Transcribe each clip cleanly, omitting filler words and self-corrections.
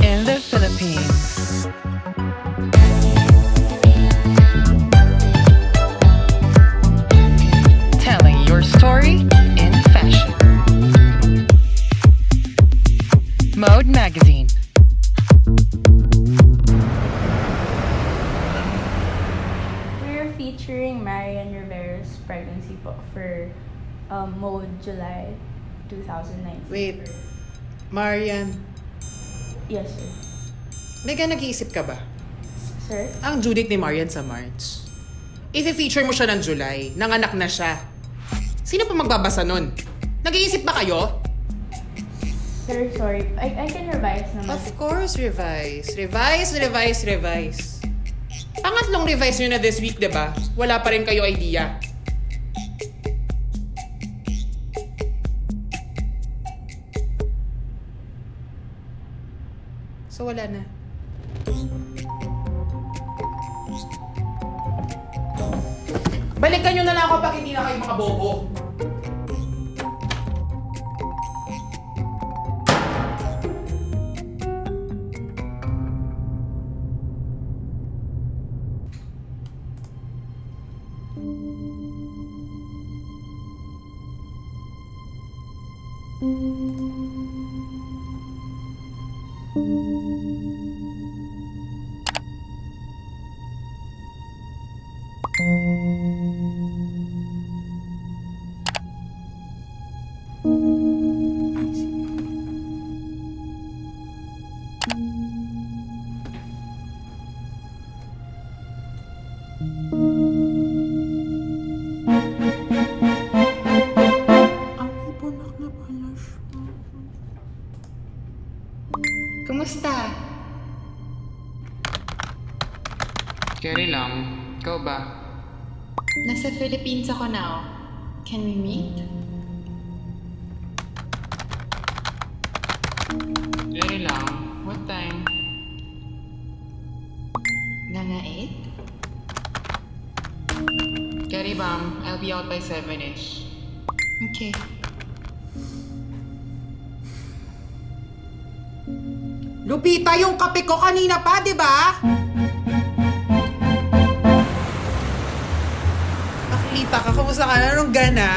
in the Philippines. Telling your story in fashion. Mode Magazine. We're featuring Marian Rivera's pregnancy po for Mode July 2019. Wait, Marian, Yes, sir. mega nag-iisip ka ba? Sir? Ang due date ni Marian sa March. I-feature mo siya ng July, nanganak na siya. Sino pa magbabasa nun? Nag-iisip ba kayo? Sir, sorry. I can revise naman. Of course, revise. Revise. Pangatlong revise nyo na this week, diba? Wala pa rin kayo idea. So, wala na. Balikan nyo na lang ako pag hindi na kayo mga bobo. Kumusta? Carry lang. Ikaw ba? Nasa Philippines ako now. Can we meet? Carry lang. What time? Mga 8? Carry bam. I'll be out by 7-ish. Okay. Lupita, yung kape ko kanina pa, di ba? Lupita ka, kamusta ka na? Anong gana?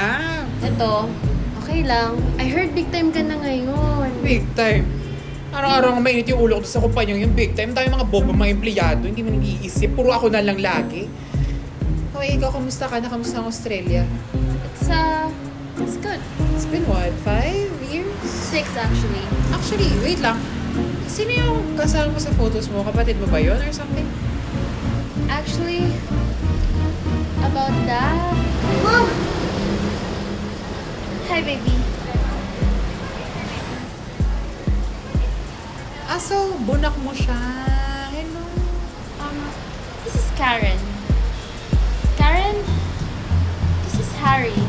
Ito, okay lang. I heard big time ka na ngayon. Big time. Araw-araw nga mainit yung ulo ko sa kumpanyang yung big time. Tayo mga bobo, mga empleyado. Hindi mo nag-iisip. Puro ako na lang lagi. Okay, ikaw, kamusta ka na? Kamusta ang Australia? It's good. It's been what? 5 years? 6 actually. Actually, wait lang. Sino yung kasama mo sa photos mo? Kapatid mo ba yun or something? Actually, about that... Woo! Hi, baby. Ah, so, bunak mo siya. Hello. This is Karen. Karen, this is Harry.